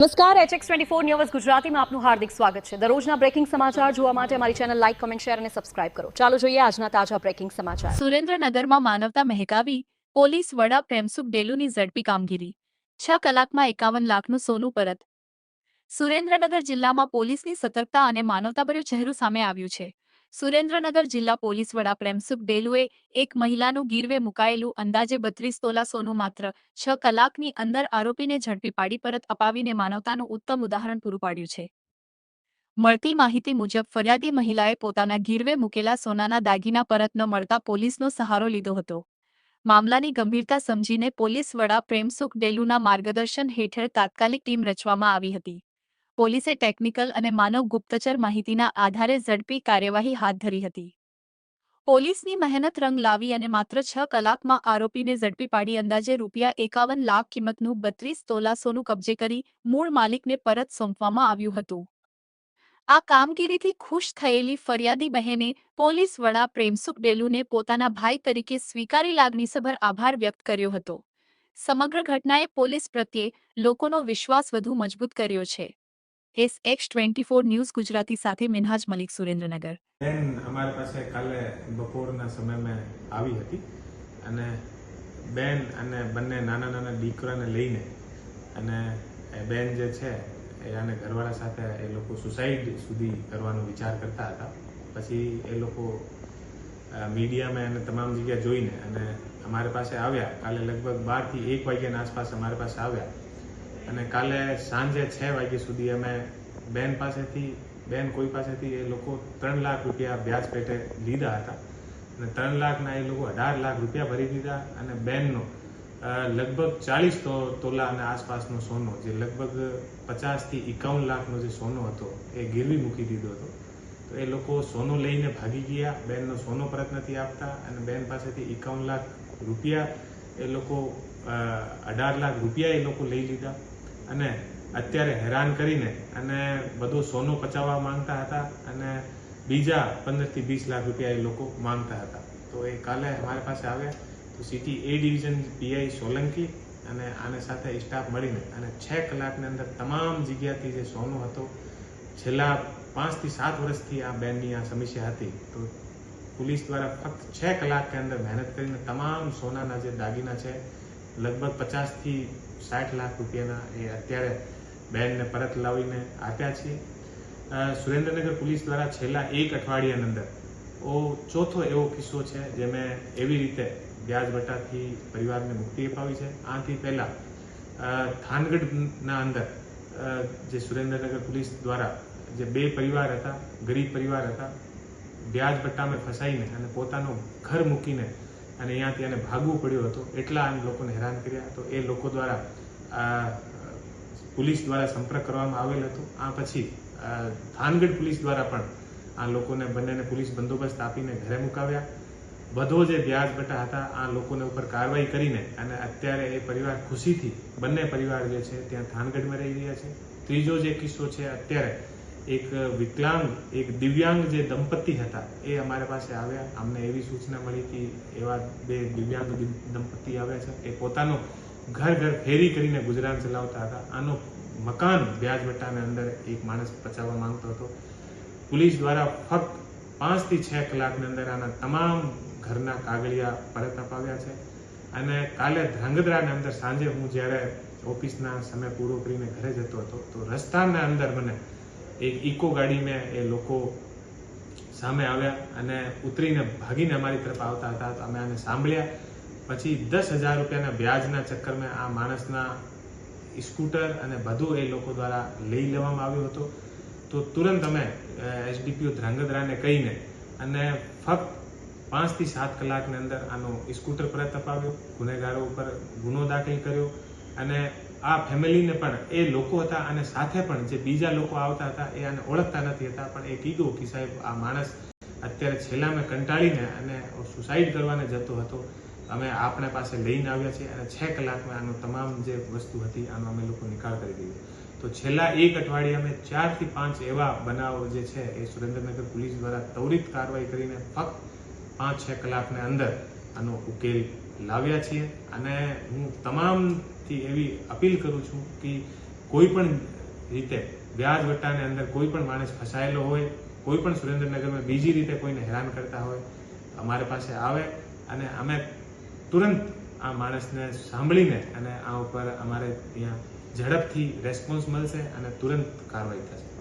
નમસ્કાર HX24 news ગુજરાતીમાં આપનું હાર્દિક સ્વાગત છે। દરરોજના બ્રેકિંગ સમાચાર જોવા માટે અમારી ચેનલ લાઇક, કમેન્ટ, શેર અને સબસ્ક્રાઇબ કરો। ચાલો જોઈએ આજના તાજા બ્રેકિંગ સમાચાર। સુરેન્દ્રનગરમાં માનવતા મહેકાવી પોલીસ વડા પ્રેમસુખ ડેલુની ઝડપી કામગીરી। 6 કલાકમાં 51 લાખનું સોનું પરત। સુરેન્દ્રનગર જિલ્લામાં પોલીસની સતર્કતા અને માનવતાભર્યું ચહેરું સામે આવ્યું છે। સુરેન્દ્રનગર જિલ્લા પોલીસ વડા પ્રેમસુખ ડેલુએ એક મહિલાનું ગીરવે મુકાયેલું અંદાજે 32 તોલા સોનું માત્ર 6 કલાકની અંદર આરોપીને ઝડપી પાડી પરત અપાવીને માનવતાનું ઉત્તમ ઉદાહરણ પૂરું પાડ્યું છે। મળતી માહિતી મુજબ ફરિયાદી મહિલાએ પોતાના ગીરવે મૂકેલા સોનાના દાગીના પરત ન મળતા પોલીસનો સહારો લીધો હતો। મામલાની ગંભીરતા સમજીને પોલીસ વડા પ્રેમસુખ ડેલુના માર્ગદર્શન હેઠળ તાત્કાલિક ટીમ રચવામાં આવી હતી। પોલીસે ટેકનિકલ અને માનવ ગુપ્તચર માહિતીના આધારે ઝડપી કાર્યવાહી હાથ ધરી હતી। પોલીસની મહેનત રંગ લાવી અને માત્ર 6 કલાકમાં આરોપીને ઝડપી પાડી અંદાજે ₹51 લાખ કિંમતનું 32 તોલા સોનું કબજે કરી મૂળ માલિકને પરત સોંપવામાં આવ્યું હતું। આ કામગીરીથી ખુશ થયેલી ફરિયાદી બહેને પોલીસ વડા પ્રેમસુખ ડેલુને પોતાના ભાઈ તરીકે સ્વીકારી લાગણીસભર આભાર વ્યક્ત કર્યો હતો। સમગ્ર ઘટનાએ પોલીસ પ્રત્યે લોકોનો વિશ્વાસ વધુ મજબૂત કર્યો છે। HX24 ન્યૂઝ ગુજરાતી સાથે મિનહાજ મલિક, સુરેન્દ્રનગર। બેન અમારી પાસે કાલે બપોરના સમયમાં આવી હતી અને બેન અને બંને નાના દીકરાને લઈને અને એ બેન જે છે એ આને ઘરવાળા સાથે એ લોકો સુસાઇડ સુધી કરવાનો વિચાર કરતા હતા। પછી એ લોકો મીડિયામાં અને તમામ જગ્યા જોઈને અને અમારી પાસે આવ્યા। કાલે લગભગ 12 થી 1 વાગ્યાના આસપાસ અમારી પાસે આવ્યા અને કાલે સાંજે 6 વાગ્યા સુધી અમે બેન કોઈ પાસેથી એ લોકો 3 લાખ રૂપિયા વ્યાજ પેટે લીધા હતા અને 3 લાખના એ લોકો 18 લાખ રૂપિયા ભરી દીધા અને બેનનો લગભગ 40 તોલા અને આસપાસનો સોનો, જે લગભગ 50 થી 51 લાખનો જે સોનો હતો એ ગીરવી મૂકી દીધો હતો। તો એ લોકો સોનો લઈને ભાગી ગયા। બેનનો સોનો પરત નથી આપતા અને બેન પાસેથી 51 લાખ રૂપિયા એ લોકો 18 લાખ રૂપિયા એ લોકો લઈ લીધા અને અત્યારે હેરાન કરીને અને બધો સોનો પચાવવા માંગતા હતા અને બીજા 15 થી 20 લાખ રૂપિયા એ લોકો માંગતા હતા। તો એ કાલે અમારી પાસે આવ્યા તો city A division PI Solanki અને આને સાથે સ્ટાફ મળીને અને 6 કલાકની અંદર તમામ જગ્યાથી જે સોનો હતો, છેલ્લા 5 થી 7 વર્ષથી આ બેનની આ સમસ્યા હતી, તો પોલીસ દ્વારા ફક્ત 6 કલાકની અંદર મહેનત કરીને તમામ સોનાના જે દાગીના છે લગભગ 50 થી 60 લાખ રૂપિયાના એ અત્યારે બેનને પરત લાવીને આપ્યા છીએ। સુરેન્દ્રનગર પોલીસ દ્વારા છેલ્લા 1 અઠવાડિયાની અંદર ચોથો એવો કિસ્સો છે જે મેં એવી રીતે વ્યાજ વટાથી પરિવારને મુક્તિ અપાવી છે। આથી પહેલાં થાનગઢના અંદર જે સુરેન્દ્રનગર પોલીસ દ્વારા જે 2 પરિવાર હતા, ગરીબ પરિવાર હતા, વ્યાજ વટ્ટામાં ફસાઈને અને પોતાનું ઘર મૂકીને અને અહીંયાથી એને ભાગવું પડ્યું હતું, એટલા આમ લોકોને હેરાન કર્યા। તો એ લોકો દ્વારા પોલીસ દ્વારા સંપર્ક કરવામાં આવેલ હતો। આ પછી થાનગઢ પોલીસ દ્વારા પણ આ લોકોને બંનેને પોલીસ બંદોબસ્ત આપીને ઘરે મુકાવ્યા। બધો જે વ્યાજ વટા હતા આ લોકોને ઉપર કાર્યવાહી કરીને અને અત્યારે એ પરિવાર ખુશીથી બંને પરિવાર જે છે ત્યાં થાનગઢમાં રહી રહ્યા છે। ત્રીજો જે કિસ્સો છે, અત્યારે એક વિકલાંગ, એક દિવ્યાંગ જે દંપતી હતા એ અમારી પાસે આવ્યા। અમને એવી સૂચના મળી કે એવા 2 દિવ્યાંગ દંપતી આવ્યા છે, એ પોતાનો ઘર ફેરી કરીને ગુજરાન ચલાવતા હતા। આનો મકાન વ્યાજ વટાની અંદર એક માણસ પચાવવા માંગતો હતો। પોલીસ દ્વારા ફક્ત 5 થી 6 કલાકની અંદર આના તમામ ઘરના કાગળિયા પરત અપાવ્યા છે અને કાલે ધ્રાંગધ્રાની અંદર સાંજે હું જ્યારે ઓફિસના સમય પૂરો કરીને ઘરે જતો હતો તો રસ્તાના અંદર મને એક ઇકો ગાડીમાં એ લોકો સામે આવ્યા અને ઉતરીને ભાગીને અમારી તરફ આવતા હતા। તો અમે આને સાંભળ્યા। પછી 10,000 રૂપિયાના વ્યાજના ચક્કરમાં આ માણસના સ્કૂટર અને બધું એ લોકો દ્વારા લઈ લેવામાં આવ્યો હતો। તો તુરંત અમે SDPO ધ્રાંગધ્રાને કહીને અને ફક્ત 5 થી 7 કલાકની અંદર આનો સ્કૂટર પરત અપાવ્યો, ગુનેગારો ઉપર ગુનો દાખલ કર્યો અને આ ફેમિલીને પણ એ લોકો હતા અને સાથે પણ જે બીજા લોકો આવતા હતા એ આને ઓળખતા નથી હતા, પણ એ કીધું કે સાહેબ આ માણસ અત્યારે છેલ્લામાં કંટાળીને અને સુસાઇડ કરવાને જતો હતો, અમે આપણે પાસે લઈને આવ્યા છીએ અને 6 કલાકમાં આનો તમામ જે વસ્તુ હતી આનો અમે લોકો નિકાલ કરી દીધો। તો છેલ્લા 1 અઠવાડિયામાં 4 થી 5 એવા બનાવો જે છે એ સુરેન્દ્રનગર પોલીસ દ્વારા ત્વરિત કાર્યવાહી કરીને ફક્ત 5-6 કલાકની અંદર આનો ઉકેલ લાવ્યા છીએ અને હું તમામથી એવી અપીલ કરું છું કે કોઈ પણ રીતે વ્યાજ વટ્ટાની અંદર કોઈ પણ માણસ ફસાયેલો હોય, કોઈ પણ સુરેન્દ્રનગરમાં બીજી રીતે કોઈને હેરાન કરતા હોય, અમારી પાસે આવે અને અમે તુરંત આ માણસને સાંભળીને અને આ ઉપર અમારે ત્યાં ઝડપથી રેસ્પોન્સ મળશે અને તુરંત કાર્યવાહી થશે.